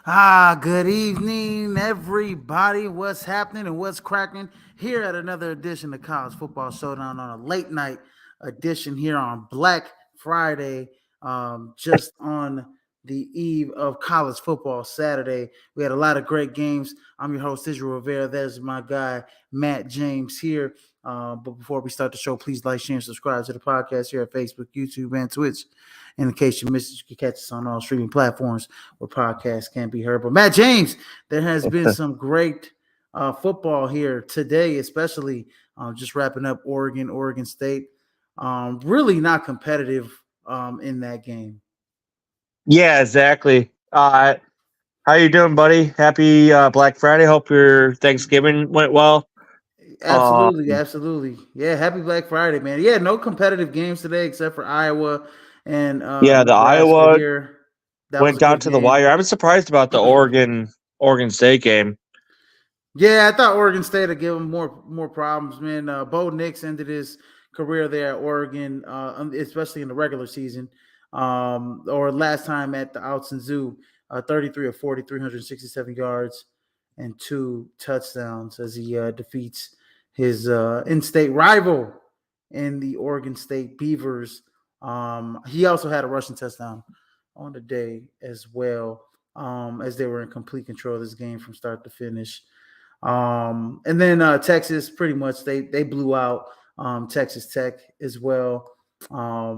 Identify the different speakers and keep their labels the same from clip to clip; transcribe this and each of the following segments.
Speaker 1: Good evening, everybody. What's happening and what's cracking here at another edition of College Football Showdown on a late night edition here on Black Friday, just on the eve of college football Saturday. We had a lot of great games. I'm your host, Israel Rivera. There's my guy, Matt James here. But before we start the show, please like, share, and subscribe to the podcast here at Facebook, YouTube, and Twitch. And in case you missed it, you can catch us on all streaming platforms where podcasts can be heard. But Matt James, there has been some great football here today, especially just wrapping up Oregon State. Really not competitive in that game.
Speaker 2: Yeah, exactly. How you doing, buddy? Happy Black Friday. Hope your Thanksgiving went well. Um,
Speaker 1: Absolutely. Yeah, happy Black Friday, man. Yeah, no competitive games today except for Iowa and
Speaker 2: yeah, the
Speaker 1: Nebraska
Speaker 2: Iowa
Speaker 1: here. That was
Speaker 2: went
Speaker 1: a
Speaker 2: down
Speaker 1: good
Speaker 2: to the
Speaker 1: game.
Speaker 2: wire. I'm surprised about the Oregon State game.
Speaker 1: Yeah, I thought Oregon State would give him more problems, man. Bo Nix ended his career there at Oregon, especially in the regular season, or last time at the Outson Zoo, 33 of 40, 367 yards and 2 touchdowns as he defeats his in-state rival in the Oregon State Beavers. He also had a rushing touchdown on the day as well, as they were in complete control of this game from start to finish. And then Texas, pretty much they blew out Texas Tech as well. Let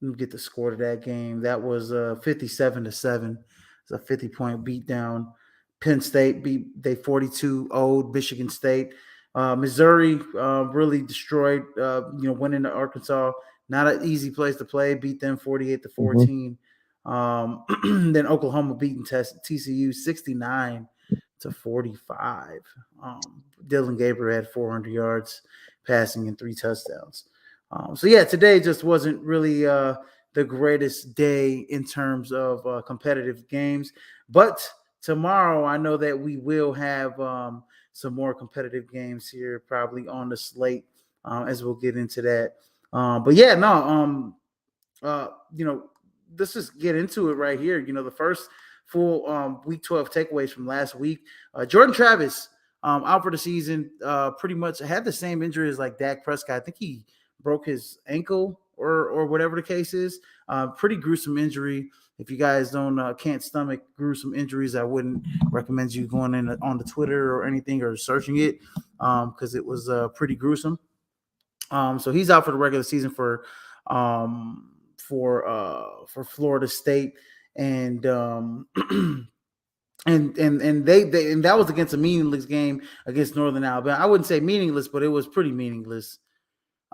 Speaker 1: me get the score to that game. That was 57-7. It's a 50-point beatdown. Penn State beat they 42-0 Michigan State. Missouri really destroyed. Winning to Arkansas. Not an easy place to play. Beat them 48-14. Then Oklahoma beating TCU 69-45. Dylan Gabriel had 400 yards passing and 3 touchdowns. So yeah, today just wasn't really the greatest day in terms of competitive games. But tomorrow, I know that we will have some more competitive games here, probably on the slate, as we'll get into that. But yeah, no, uh, you know, let's just get into it right here. The first full week 12 takeaways from last week. Jordan Travis out for the season, pretty much had the same injury as like Dak Prescott. I think he broke his ankle or whatever the case is. Pretty gruesome injury. If you guys don't can't stomach gruesome injuries, I wouldn't recommend you going in on the Twitter or anything or searching it because it was pretty gruesome. So he's out for the regular season for Florida State, and and that was against a meaningless game against Northern Alabama. I wouldn't say meaningless, but it was pretty meaningless.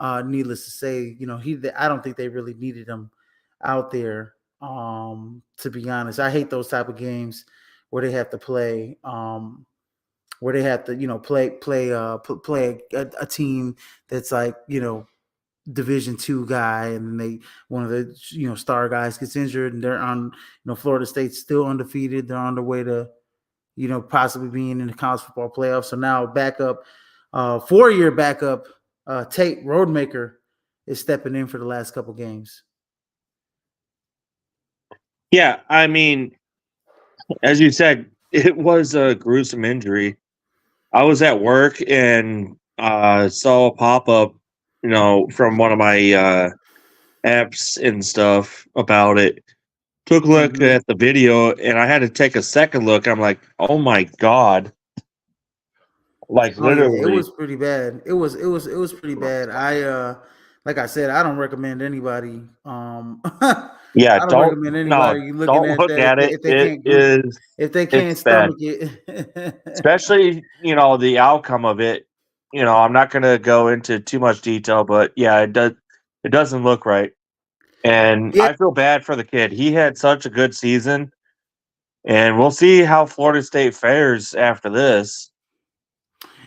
Speaker 1: Needless to say, I don't think they really needed him out there. To be honest, I hate those type of games where they have to play. Where they have to, play a team that's like, Division II guy, and then one of the star guys gets injured, and they're on, Florida State's still undefeated. They're on their way to, possibly being in the college football playoffs. So now backup, 4-year backup, Tate Roadmaker is stepping in for the last couple games.
Speaker 2: Yeah, I mean, as you said, it was a gruesome injury. I was at work and saw a pop up, from one of my apps and stuff about it. Took a look at the video, and I had to take a second look. I'm like, oh my god! Like literally,
Speaker 1: it was pretty bad. It was pretty bad. Like I said, I don't recommend anybody.
Speaker 2: yeah,
Speaker 1: I don't recommend anybody looking
Speaker 2: don't
Speaker 1: at
Speaker 2: look
Speaker 1: that
Speaker 2: at it.
Speaker 1: if they can't if they can't
Speaker 2: It's bad,
Speaker 1: stomach it.
Speaker 2: especially the outcome of it. I'm not going to go into too much detail, but yeah, it doesn't look right, and
Speaker 1: Yeah.
Speaker 2: I feel bad for the kid. He had such a good season, and we'll see how Florida State fares after this.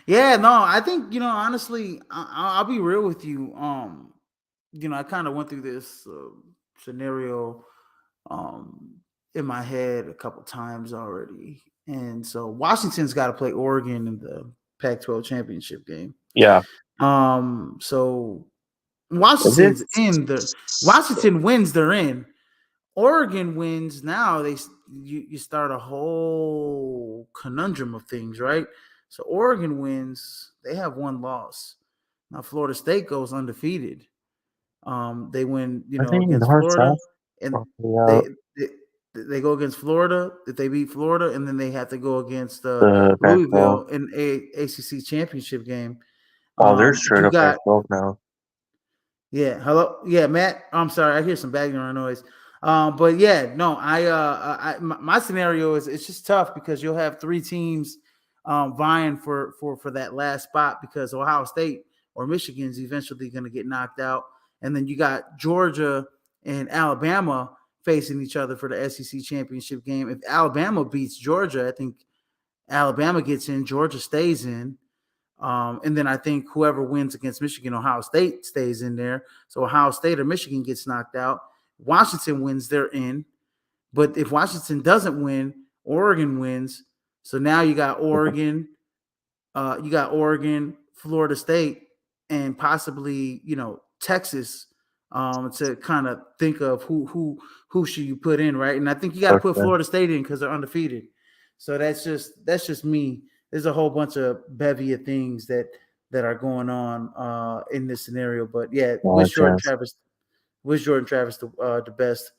Speaker 1: Yeah, no, I think honestly, I'll be real with you. I kind of went through this scenario um in my head a couple times already, and so Washington's got to play Oregon in the Pac-12 championship game.
Speaker 2: Yeah,
Speaker 1: So
Speaker 2: is it?
Speaker 1: Washington wins, they're in. Oregon wins now, you start a whole conundrum of things, right? So Oregon wins, they have one loss. Now Florida State goes undefeated. They win,
Speaker 2: I think
Speaker 1: against
Speaker 2: North
Speaker 1: Florida,
Speaker 2: South.
Speaker 1: and
Speaker 2: Yeah,
Speaker 1: they, they they go against Florida. If they beat Florida, and then they have to go against
Speaker 2: the
Speaker 1: Louisville
Speaker 2: Pac-12.
Speaker 1: in a ACC championship game.
Speaker 2: Oh, they're straight
Speaker 1: You
Speaker 2: up
Speaker 1: got
Speaker 2: Pac-12 now.
Speaker 1: Yeah, hello. Yeah, Matt. I'm sorry, I hear some background noise. But yeah, no, my scenario is it's just tough because you'll have three teams vying for that last spot because Ohio State or Michigan's eventually going to get knocked out, and then you got Georgia and Alabama facing each other for the SEC championship game. If Alabama beats Georgia, I think Alabama gets in, Georgia stays in. And then I think whoever wins against Michigan, Ohio State stays in there. So Ohio State or Michigan gets knocked out. Washington wins, they're in. But if Washington doesn't win, Oregon wins. So now you got Oregon, Florida State, and possibly Texas to kind of think of who should you put in, right? And I think you got to put
Speaker 2: Okay.
Speaker 1: Florida State in because they're undefeated. So that's just me. There's a whole bunch of bevy of things that are going on in this scenario. But yeah,
Speaker 2: Gotcha.
Speaker 1: wish Jordan Travis the best.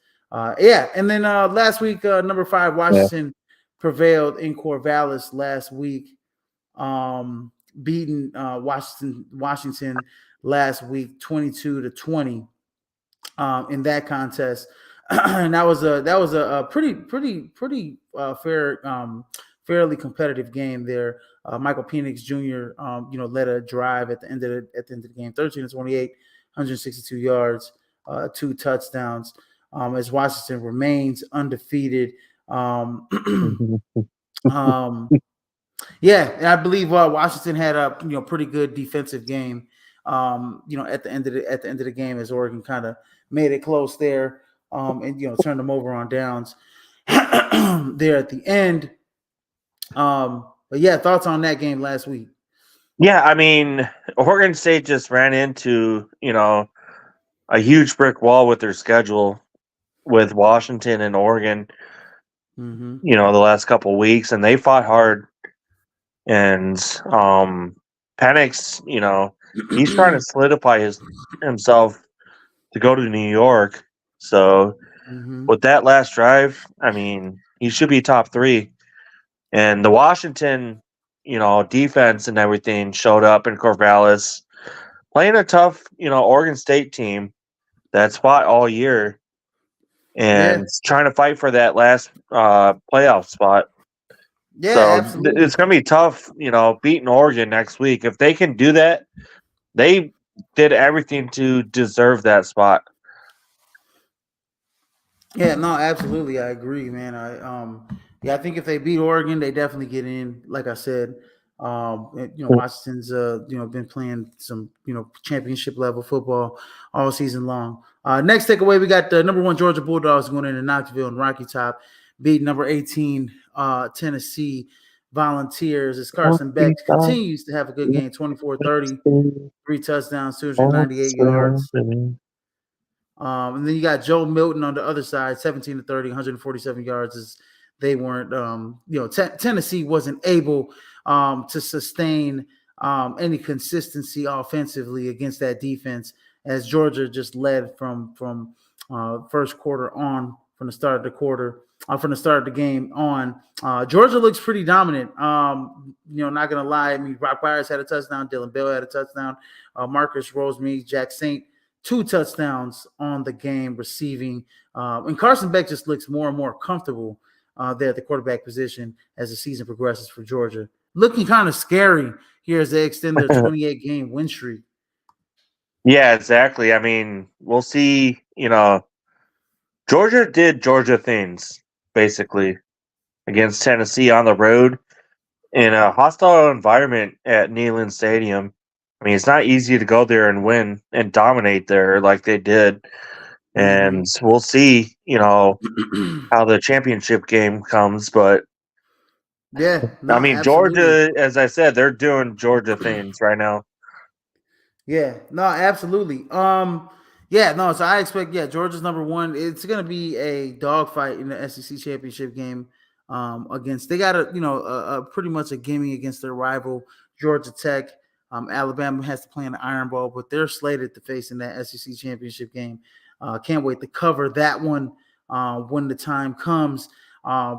Speaker 1: Yeah, and then last week, number 5,
Speaker 2: Yeah.
Speaker 1: Washington prevailed in Corvallis last week, beating Washington last week 22-20 in that contest. And that was a pretty fairly competitive game there. Michael Penix Jr. Led a drive at the end of the game, 13-28, 162 yards, 2 touchdowns. As Washington remains undefeated. Um, yeah, and I believe Washington had a pretty good defensive game. At the end of the game, as Oregon kind of made it close there, and turned them over on downs there at the end. But yeah, thoughts on that game last week?
Speaker 2: Yeah, I mean, Oregon State just ran into, a huge brick wall with their schedule with Washington and Oregon,
Speaker 1: Mm-hmm.
Speaker 2: the last couple of weeks, and they fought hard. And Penix, he's trying to solidify himself to go to New York. So
Speaker 1: Mm-hmm.
Speaker 2: with that last drive, I mean, he should be top 3. And the Washington, defense and everything showed up in Corvallis, playing a tough, Oregon State team that's fought all year
Speaker 1: Yeah,
Speaker 2: and trying to fight for that last playoff spot.
Speaker 1: yeah,
Speaker 2: So it's
Speaker 1: absolutely.
Speaker 2: going to be tough, beating Oregon next week. If they can do that, they did everything to deserve that spot.
Speaker 1: Yeah, no, absolutely. I agree, man. I think if they beat Oregon, they definitely get in. Like I said, Washington's been playing some championship level football all season long. Next takeaway, we got the number 1 Georgia Bulldogs going into Knoxville and Rocky Top, beat number 18 Tennessee Volunteers as Carson Beck continues to have a good game, 24-30, 3 touchdowns, 298 yards. And then you got Joe Milton on the other side, 17-30, 147 yards. As they weren't, Tennessee wasn't able to sustain any consistency offensively against that defense, as Georgia just led from first quarter on, from the start of the quarter. From the start of the game on, Georgia looks pretty dominant. Not gonna lie. I mean, Brock Byers had a touchdown. Dylan Bell had a touchdown. Marcus Rosemead, Jack Saint, 2 touchdowns on the game receiving. And Carson Beck just looks more and more comfortable there at the quarterback position as the season progresses for Georgia. Looking kind of scary here as they extend their 28-game win streak.
Speaker 2: Yeah, exactly. I mean, we'll see. Georgia did Georgia things, basically, against Tennessee on the road in a hostile environment at Neyland Stadium. I mean, it's not easy to go there and win and dominate there like they did. And we'll see, how the championship game comes. But
Speaker 1: Yeah, no,
Speaker 2: I mean,
Speaker 1: absolutely.
Speaker 2: Georgia, as I said, they're doing Georgia things right now.
Speaker 1: Yeah, no, absolutely. Yeah, no. So I expect, Georgia's number one. It's going to be a dogfight in the SEC championship game against. They got a pretty much a gimme against their rival Georgia Tech. Alabama has to play in the Iron Bowl, but they're slated to face in that SEC championship game. Can't wait to cover that one when the time comes.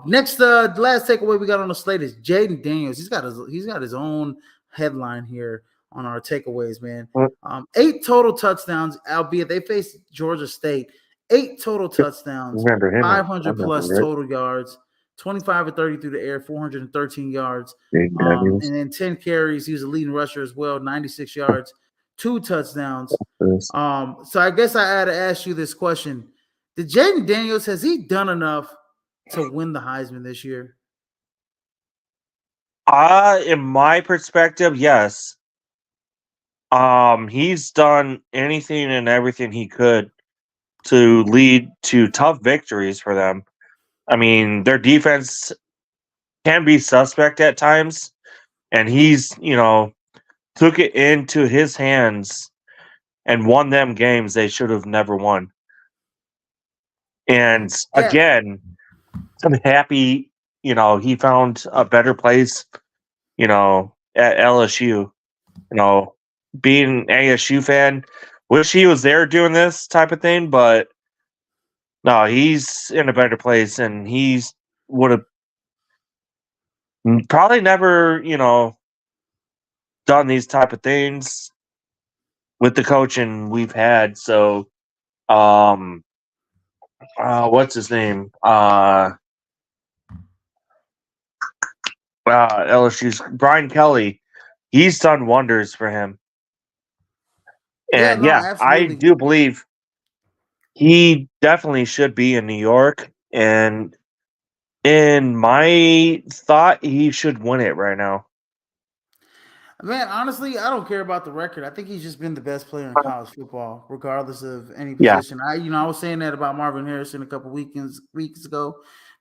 Speaker 1: Next, the last takeaway we got on the slate is Jaden Daniels. He's got his own headline here on our takeaways, man. 8 total touchdowns, albeit they faced Georgia State. 8 total touchdowns,
Speaker 2: Remember him?
Speaker 1: 500 plus total yards, 25 or 30 through the air, 413 yards, and then 10 carries. He was a leading rusher as well, 96 yards, 2 touchdowns. So I guess I had to ask you this question: did Jaden Daniels, has he done enough to win the Heisman this year?
Speaker 2: In my perspective, yes. He's done anything and everything he could to lead to tough victories for them. I mean, their defense can be suspect at times, and he's, took it into his hands and won them games they should have never won. And again, I'm happy, he found a better place, at LSU. Being an ASU fan, wish he was there doing this type of thing, but no, he's in a better place, and he's would have probably never, done these type of things with the coaching we've had. So, what's his name? LSU's Brian Kelly. He's done wonders for him. And I
Speaker 1: absolutely.
Speaker 2: do believe he definitely should be in New York. And in my thought, he should win it right now.
Speaker 1: Man, honestly, I don't care about the record. I think he's just been the best player in college football, regardless of any position. I was saying that about Marvin Harrison a couple weeks ago,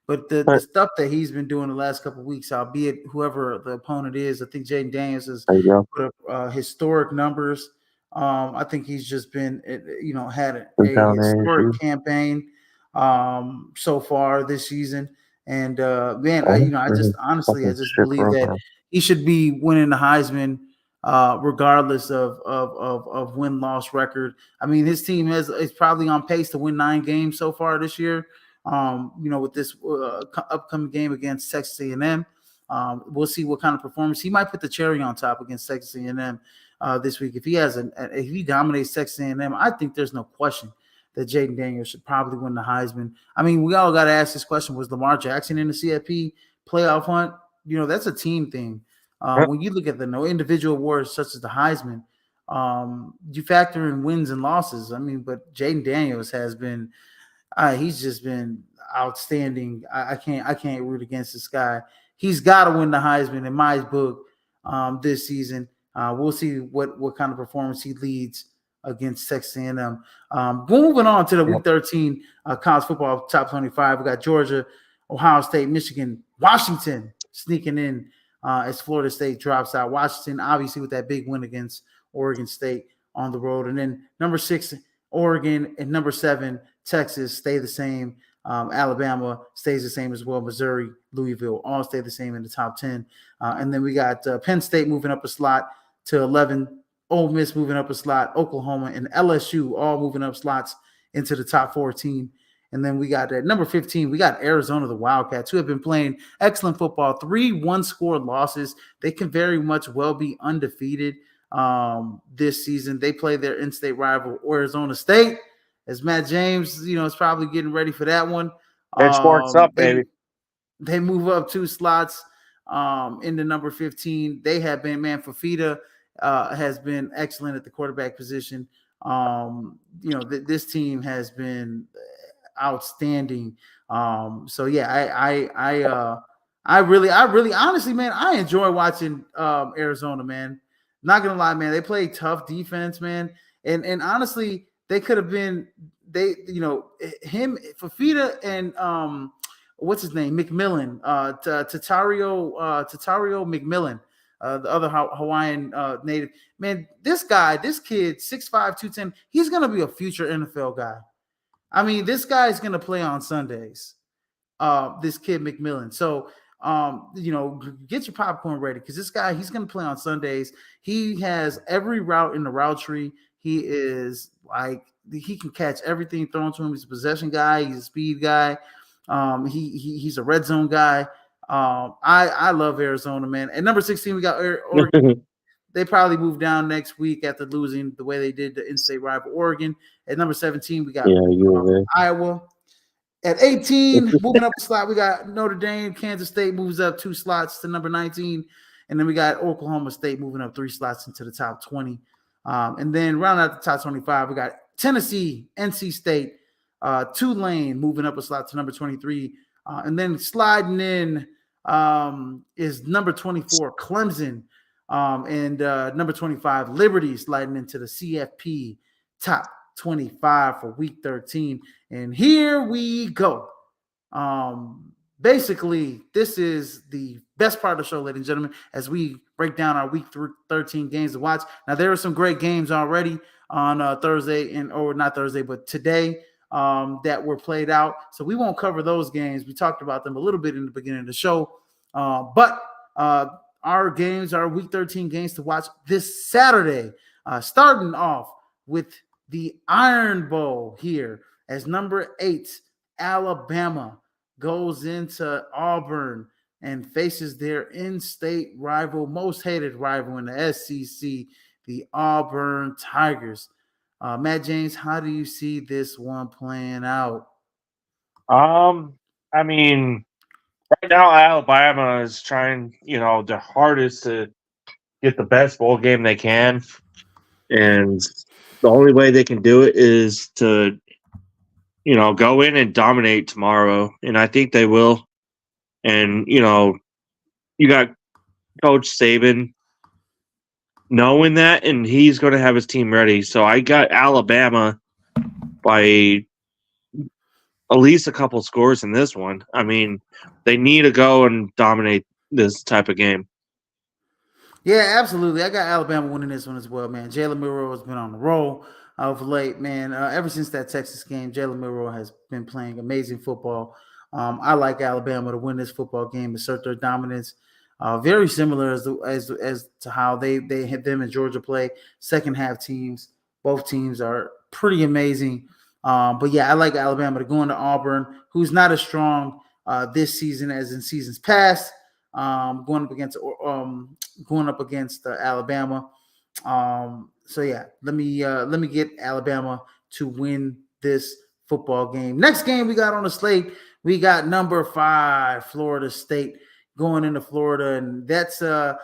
Speaker 1: but the stuff that he's been doing the last couple of weeks, albeit whoever the opponent is, I think Jaden Daniels has put up historic numbers. I think he's just been, had a historic campaign so far this season. And man, I just believe that he should be winning the Heisman, regardless of win-loss record. I mean, his team is probably on pace to win 9 games so far this year. With this upcoming game against Texas A&M, we'll see what kind of performance he might put the cherry on top against Texas A&M this week. If he dominates Texas A&M, I think there's no question that Jaden Daniels should probably win the Heisman. I mean, we all got to ask this question: was Lamar Jackson in the CFP playoff hunt? That's a team thing. When you look at the individual awards such as the Heisman, you factor in wins and losses. I mean, but Jaden Daniels has been, he's just been outstanding. I can't root against this guy. He's got to win the Heisman in my book this season. We'll see what kind of performance he leads against Texas A&M. Moving on to the Week 13 college football top 25, we got Georgia, Ohio State, Michigan, Washington sneaking in as Florida State drops out. Washington, obviously, with that big win against Oregon State on the road. And then number 6, Oregon, and number 7, Texas, stay the same. Alabama stays the same as well. Missouri, Louisville, all stay the same in the top 10. And then we got Penn State moving up a slot to 11. Ole Miss moving up a slot. Oklahoma and LSU all moving up slots into the top 14. And then we got at number 15, we got Arizona, the Wildcats, who have been playing excellent football. 3 one-score losses. They can very much well be undefeated this season. They play their in-state rival, Arizona State, as Matt James, is probably getting ready for that one.
Speaker 2: Benchmarks up, baby.
Speaker 1: They move up 2 slots into number 15. They have been, Fafita has been excellent at the quarterback position. This team has been outstanding. So yeah, I really honestly, man, I enjoy watching Arizona, man. Not gonna lie, man, they play tough defense, man. And honestly, they could have been him, Fafita, and what's his name, McMillan, Tatario McMillan. the other Hawaiian native. Man, this kid, 6'5", 210, he's gonna be a future NFL guy. I mean, this guy's gonna play on Sundays. This kid McMillan. So get your popcorn ready because this guy, he's gonna play on Sundays. He has every route in the route tree. He is like he can catch everything thrown to him. He's a possession guy, he's a speed guy. He's a red zone guy. I love Arizona, man. At number 16, we got Oregon. They probably move down next week after losing the way they did the in-state rival Oregon. At number 17, we got Iowa. At 18, moving up a slot, we got Notre Dame. Kansas State moves up 2 slots to number 19. And then we got Oklahoma State moving up 3 slots into the top 20. And then round out the top 25, we got Tennessee, NC State, Tulane moving up a slot to number 23. And then sliding in is number 24, Clemson. And number 25, Liberty, sliding into the CFP top 25 for week 13. And here we go. Basically, this is the best part of the show, ladies and gentlemen, as we break down our week 13 games to watch. Now, there are some great games already on Thursday, or not Thursday, but today that were played out. So we won't cover those games. We talked about them a little bit in the beginning of the show. But our games, our week 13 games to watch this Saturday, starting off with the Iron Bowl here as number 8, Alabama goes into Auburn and faces their in-state rival, most hated rival in the SEC, the Auburn Tigers. Matt James, how do you see this one playing out?
Speaker 2: I mean, right now Alabama is trying, their hardest to get the best bowl game they can, and the only way they can do it is to, go in and dominate tomorrow, and I think they will. And you got Coach Saban knowing that, and he's going to have his team ready. So I got Alabama by at least a couple scores in this one. I mean, they need to go and dominate this type of game.
Speaker 1: Yeah, absolutely. I got Alabama winning this one as well, man. Jalen Milroe has been on the roll of late, man. Ever since that Texas game, Jalen Milroe has been playing amazing football. I like Alabama to win this football game, assert their dominance. Very similar as to how they had them in Georgia play. Second half teams, both teams are pretty amazing. But yeah, I like Alabama to go into Auburn, who's not as strong this season as in seasons past. Going up against Alabama. So yeah, let me get Alabama to win this football game. Next game we got on the slate, we got number 5, Florida State going into Florida, and that's the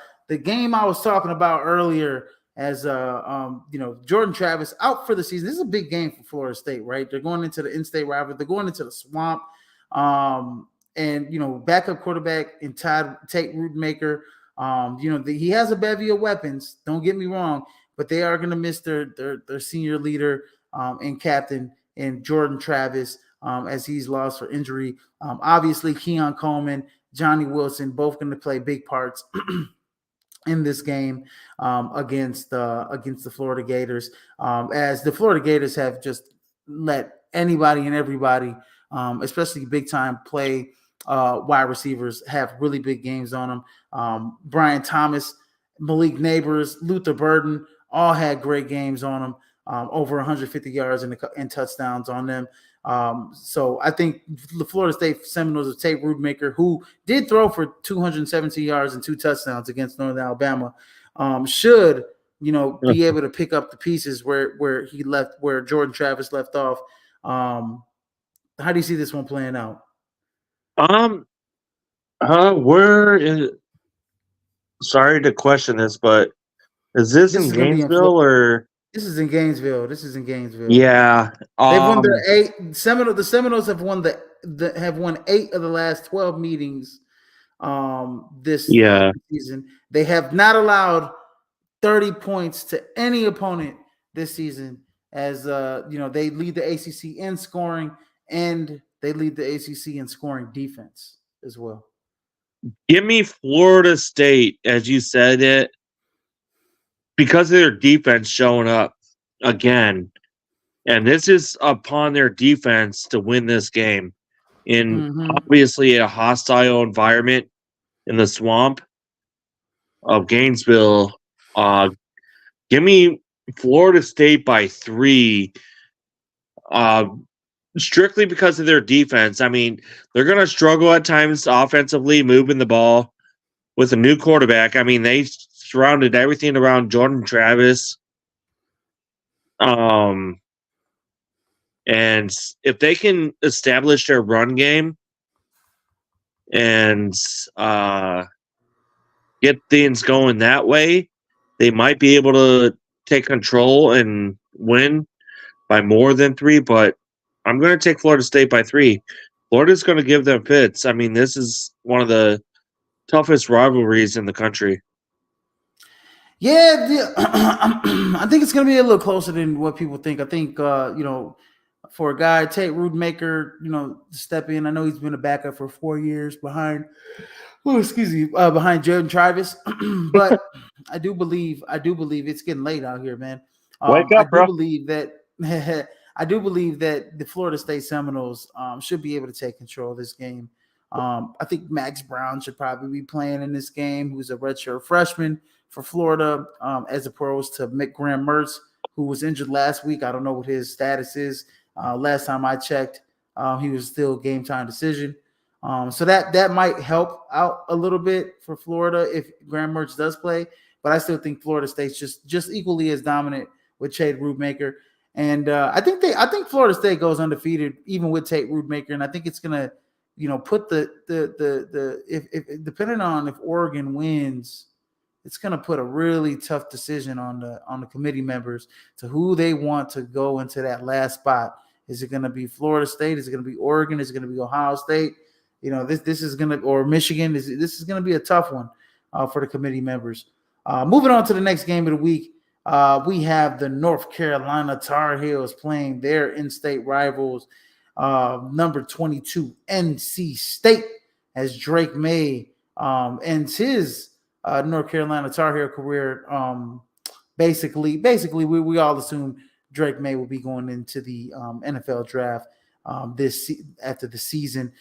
Speaker 1: game I was talking about earlier. As Jordan Travis out for the season. This is a big game for Florida State, right? They're going into the in-state rivalry. They're going into the swamp. And backup quarterback in Tate Rudemaker. He has a bevy of weapons. Don't get me wrong, but they are going to miss their senior leader and captain in Jordan Travis as he's lost for injury. Obviously, Keon Coleman, Johnny Wilson, both going to play big parts in this game against the Florida Gators, as the Florida Gators have just let anybody and everybody, especially big time play wide receivers, have really big games on them. Brian Thomas, Malik Neighbors, Luther Burden all had great games on them, over 150 yards and touchdowns on them. So I think the Florida State Seminoles of Tate Rudemaker, who did throw for 217 yards and 2 touchdowns against Northern Alabama, should be able to pick up the pieces where Jordan Travis left off. How do you see this one playing out?
Speaker 2: Sorry to question this, but is this in Gainesville or?
Speaker 1: This is in Gainesville.
Speaker 2: Yeah.
Speaker 1: They've won their 8. The Seminoles have won have won 8 of the last 12 meetings this season. They have not allowed 30 points to any opponent this season, as they lead the ACC in scoring and they lead the ACC in scoring defense as well.
Speaker 2: Give me Florida State, as you said it, because of their defense showing up again. And this is upon their defense to win this game in
Speaker 1: Mm-hmm.
Speaker 2: obviously a hostile environment in the swamp of Gainesville. Uh, give me Florida State by 3, uh, strictly because of their defense. I mean, they're going to struggle at times offensively, moving the ball with a new quarterback. I mean, they surrounded everything around Jordan Travis. Um, and if they can establish their run game and get things going that way, they might be able to take control and win by more than 3. But I'm going to take Florida State by 3. Florida's going to give them fits. I mean, this is one of the toughest rivalries in the country.
Speaker 1: Yeah, I think it's going to be a little closer than what people think. I think, for a guy, Tate Rudemaker, to step in. I know he's been a backup for 4 years behind, behind Jordan Travis. But I do believe it's getting late out here, man.
Speaker 2: Wake
Speaker 1: I
Speaker 2: up,
Speaker 1: do
Speaker 2: bro.
Speaker 1: believe that I do believe that the Florida State Seminoles should be able to take control of this game. I think Max Brown should probably be playing in this game, who's a redshirt freshman for Florida, as opposed to Mick Graham Mertz, who was injured last week. I don't know what his status is. Last time I checked, he was still game time decision. So that might help out a little bit for Florida if Graham Mertz does play. But I still think Florida State's just equally as dominant with Tate Rudemaker. And I think Florida State goes undefeated even with Tate Rudemaker, and I think it's gonna, put the if depending on if Oregon wins, it's going to put a really tough decision on the committee members to who they want to go into that last spot. Is it going to be Florida State? Is it going to be Oregon? Is it going to be Ohio State? This is going to, or Michigan. This is going to be a tough one for the committee members. Moving on to the next game of the week, we have the North Carolina Tar Heels playing their in-state rivals, number 22 NC State, as Drake May ends his North Carolina Tar Heel career. Basically, we all assume Drake May will be going into the NFL draft after the season.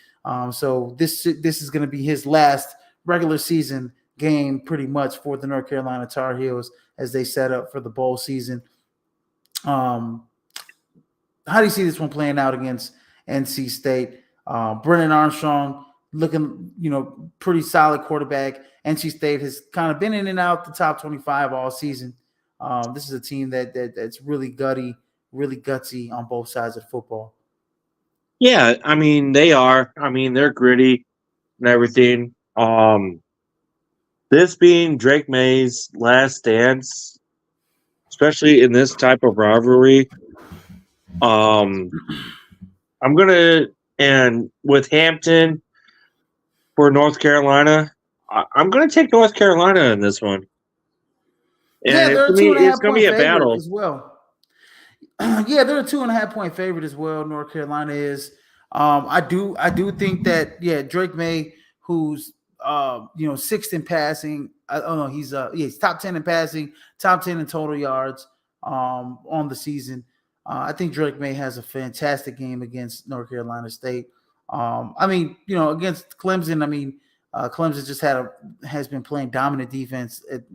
Speaker 1: So this is going to be his last regular season game, pretty much, for the North Carolina Tar Heels as they set up for the bowl season. How do you see this one playing out against NC State? Brennan Armstrong looking, pretty solid quarterback. NC State has kind of been in and out the top 25 all season. This is a team that's really gutsy on both sides of football.
Speaker 2: Yeah, I mean, they are. I mean, they're gritty and everything. This being Drake May's last dance, especially in this type of rivalry, I'm gonna, and with Hampton for North Carolina, I'm gonna take North Carolina in this one. And
Speaker 1: Yeah, they're a
Speaker 2: it's gonna
Speaker 1: 2.5
Speaker 2: be
Speaker 1: point
Speaker 2: a
Speaker 1: favorite
Speaker 2: battle.
Speaker 1: as well. Yeah, they're a 2.5 point favorite as well. North Carolina is. I do think that, Drake May, who's sixth in passing. Oh no, he's top 10 in passing, top 10 in total yards on the season. I think Drake May has a fantastic game against North Carolina State. I mean, against Clemson. I mean, Clemson just has been playing dominant defense towards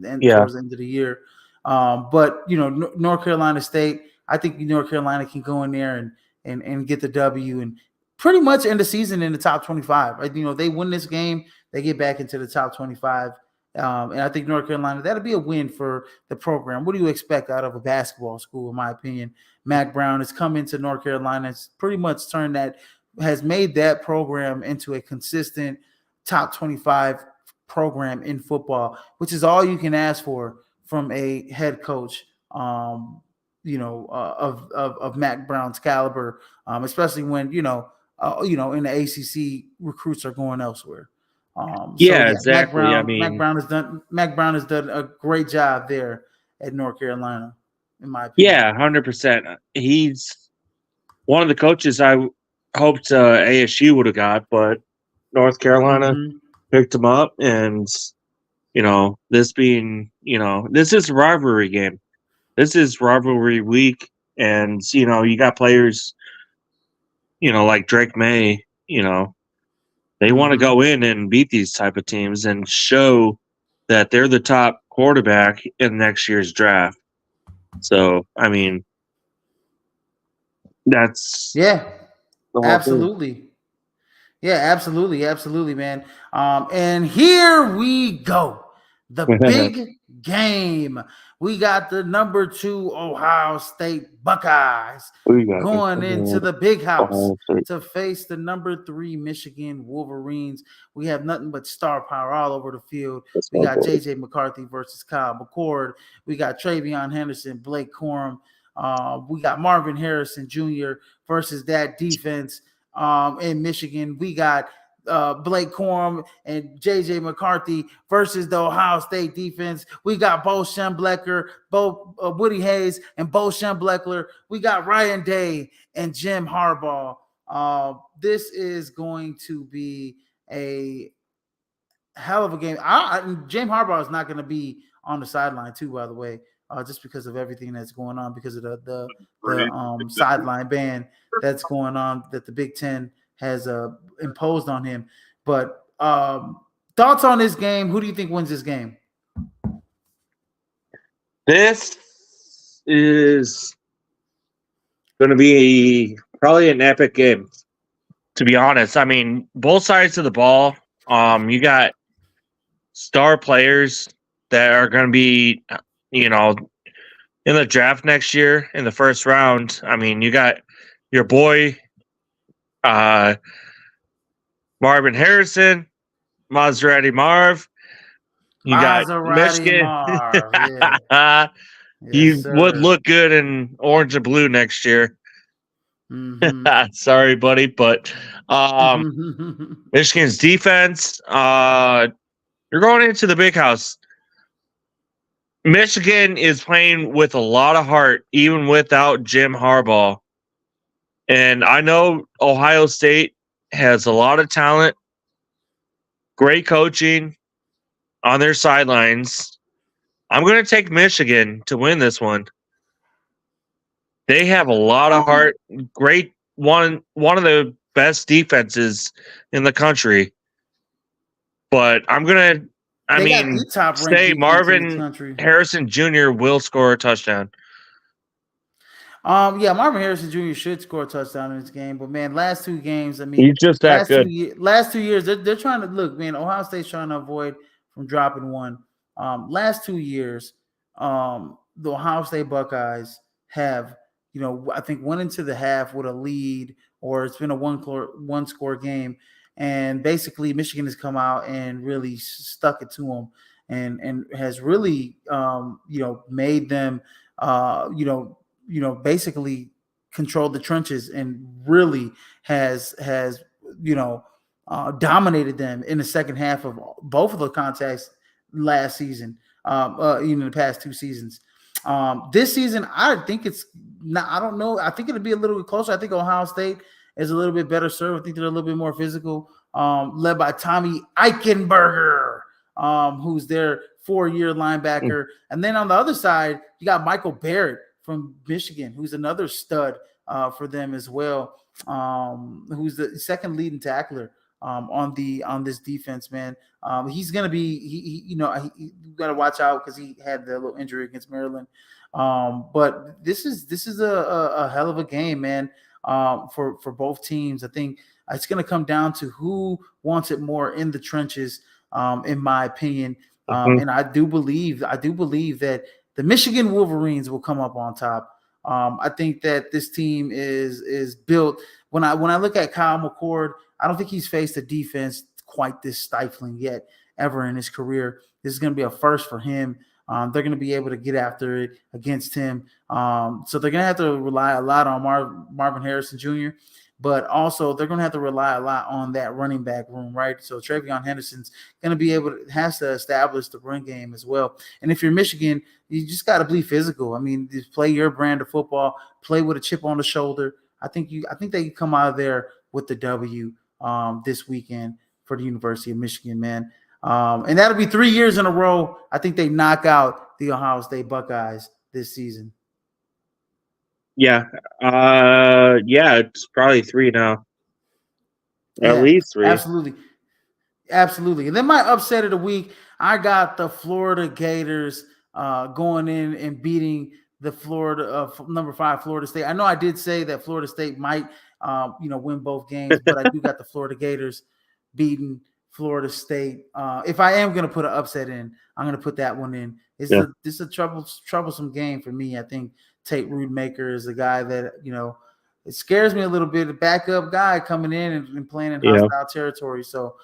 Speaker 1: the end of the year. But North Carolina State, I think North Carolina can go in there and get the W and pretty much end the season in the top 25. Right? They win this game, they get back into the top 25. And I think North Carolina, that'll be a win for the program. What do you expect out of a basketball school, in my opinion? Mac Brown has come into North Carolina. It's pretty much has made that program into a consistent top 25 program in football, which is all you can ask for from a head coach, of Mac Brown's caliber, especially when, in the ACC, recruits are going elsewhere.
Speaker 2: Exactly.
Speaker 1: Mac Brown has done a great job there at North Carolina, in my opinion.
Speaker 2: Yeah, 100%. He's one of the coaches I hoped ASU would have got, but North Carolina picked them up, and this being this is a rivalry game. This is rivalry week, and you got players like Drake May. They want to
Speaker 1: Mm-hmm.
Speaker 2: go in and beat these type of teams and show that they're the top quarterback in next year's draft. So, I mean, that's
Speaker 1: Yeah,
Speaker 2: the whole thing.
Speaker 1: absolutely. Yeah, absolutely, man. And here we go. The big game. We got the number 2 Ohio State Buckeyes
Speaker 2: We got
Speaker 1: going into the big house
Speaker 2: Ohio State.
Speaker 1: to face the number 3 Michigan Wolverines. We have nothing but star power all over the field.
Speaker 2: That's
Speaker 1: We
Speaker 2: my
Speaker 1: got
Speaker 2: boy.
Speaker 1: JJ McCarthy versus Kyle McCord. We got Travion Henderson, Blake Corum. We got Marvin Harrison Jr. versus that defense in Michigan. We got Blake Corum and JJ McCarthy versus the Ohio State defense. We got Bo Schembechler, Woody Hayes, and Bo Schembechler. We got Ryan Day and Jim Harbaugh. This is going to be a hell of a game. Jim Harbaugh is not going to be on the sideline too, by the way, just because of everything that's going on, because of the sideline ban that's going on that the Big Ten has imposed on him. But thoughts on this game? Who do you think wins this game?
Speaker 2: This is going to be probably an epic game, to be honest. I mean, both sides of the ball, you got star players that are going to be, in the draft next year in the first round. I mean, you got your boy, Marvin Harrison, Maserati Marv. You got Michigan.
Speaker 1: Marv, yeah.
Speaker 2: He would look good in orange and blue next year.
Speaker 1: Mm-hmm.
Speaker 2: Sorry, buddy, but Michigan's defense, you're going into the big house. Michigan is playing with a lot of heart, even without Jim Harbaugh. And I know Ohio State has a lot of talent, great coaching on their sidelines. I'm going to take Michigan to win this one. They have a lot of heart, great one of the best defenses in the country. But I'm going to say Marvin Harrison Jr. will score a touchdown.
Speaker 1: Yeah, Marvin Harrison Jr. should score a touchdown in this game. But man, last 2 games, I mean,
Speaker 2: he's just that good.
Speaker 1: Last 2 years, they're trying to look, man. Ohio State's trying to avoid from dropping one. Last 2 years, the Ohio State Buckeyes have, I think went into the half with a lead, or it's been a one score game, and basically Michigan has come out and really stuck it to them, and has really, made them, basically controlled the trenches and really has dominated them in the second half of both of the contests last season, even in the past 2 seasons. This season, I think it's not. I don't know. I think it'll be a little bit closer. I think Ohio State is a little bit better served. I think they're a little bit more physical, led by Tommy Eichenberger, who's their 4-year linebacker. And then on the other side, you got Michael Barrett from Michigan, who's another stud for them as well, who's the second leading tackler on this defense, man. He's gonna be you got to watch out because he had the little injury against Maryland. But this is a hell of a game, man. For both teams, I think it's gonna come down to who wants it more in the trenches, in my opinion. And I do believe that the Michigan Wolverines will come up on top. I think that this team is built. When I look at Kyle McCord, I don't think he's faced a defense quite this stifling yet ever in his career. This is going to be a first for him. They're going to be able to get after it against him. So they're going to have to rely a lot on Marvin Harrison Jr., but also they're going to have to rely a lot on that running back room, right? So Travion Henderson's going to has to establish the run game as well. And if you're Michigan, you just got to be physical. I mean, just play your brand of football, play with a chip on the shoulder. I think they can come out of there with the W this weekend for the University of Michigan, man. And that'll be 3 years in a row. I think they knock out the Ohio State Buckeyes this season.
Speaker 2: Yeah. It's probably 3 now. At least 3.
Speaker 1: Absolutely. Absolutely. And then my upset of the week, I got the Florida Gators going in and beating the number 5 Florida State. I know I did say that Florida State might win both games, but I do got the Florida Gators beating Florida State. If I am going to put an upset in, I'm going to put that one in. It's a troublesome game for me. I think Tate Rudemaker is a guy that, it scares me a little bit. A backup guy coming in and playing in hostile territory. So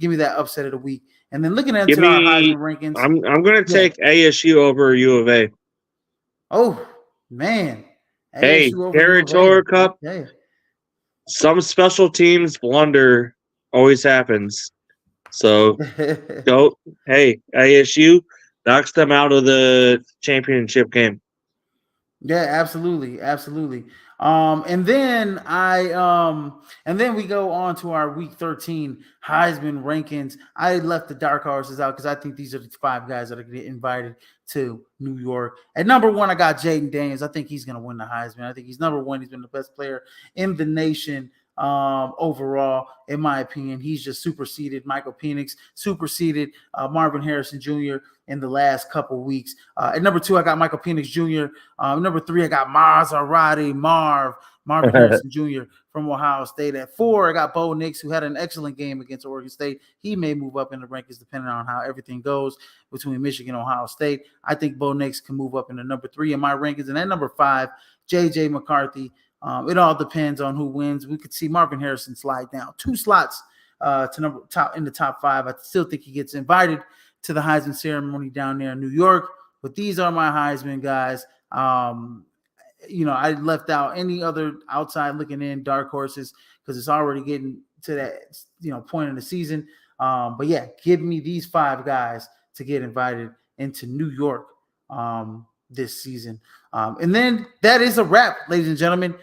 Speaker 1: give me that upset of the week. And then looking into our Heisman rankings.
Speaker 2: I'm going to take ASU over U of A.
Speaker 1: Oh, man.
Speaker 2: Hey, Territory Cup. Okay. Some special teams blunder always happens. So go. Hey, ASU knocks them out of the championship game.
Speaker 1: Yeah, absolutely. And then we go on to our week 13 Heisman rankings. I left the dark horses out because I think these are the 5 guys that are going to get invited to New York. At number 1, I got Jaden Daniels. I think he's going to win the Heisman. I think he's number 1. He's been the best player in the nation overall, in my opinion. He's just superseded Michael Penix, superseded Marvin Harrison Jr. in the last couple weeks. At number 2, I got Michael Penix Jr. Number 3, I got Marvin Harrison Jr. from Ohio State. At 4, I got Bo Nix, who had an excellent game against Oregon State. He may move up in the rankings depending on how everything goes between Michigan and Ohio State. I think Bo Nix can move up into number 3 in my rankings. And at number 5, J.J. McCarthy. It all depends on who wins. We could see Marvin Harrison slide down 2 slots in the top 5. I still think he gets invited to the Heisman ceremony down there in New York. But these are my Heisman guys. I left out any other outside looking in dark horses because it's already getting to that point in the season. But yeah, give me these 5 guys to get invited into New York this season. And then that is a wrap, ladies and gentlemen.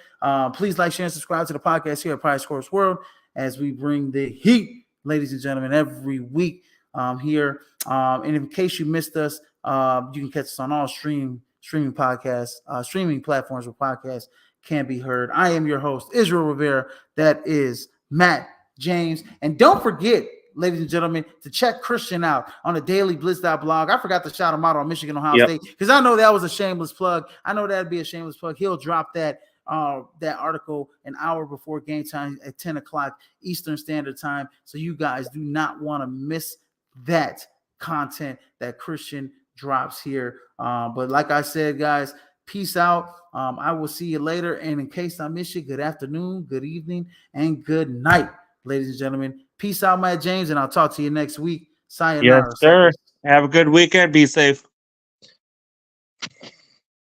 Speaker 1: Please like, share, and subscribe to the podcast here at Prize Sports World as we bring the heat, ladies and gentlemen, every week here. And in case you missed us, you can catch us on all streaming podcasts, streaming platforms where podcasts can be heard. I am your host, Israel Rivera. That is Matt James. And don't forget, ladies and gentlemen, to check Christian out on the Daily Blitz.blog. I forgot to shout him out on Michigan, Ohio State, because I know that was a shameless plug. I know that'd be a shameless plug. He'll drop that article an hour before game time at 10 o'clock Eastern Standard Time. So you guys do not want to miss that content that Christian drops here. But like I said, guys, peace out. I will see you later. And in case I miss you, good afternoon, good evening, and good night, ladies and gentlemen. Peace out, Matt James, and I'll talk to you next week. Sayonara.
Speaker 2: Yes, sir. Have a good weekend. Be safe.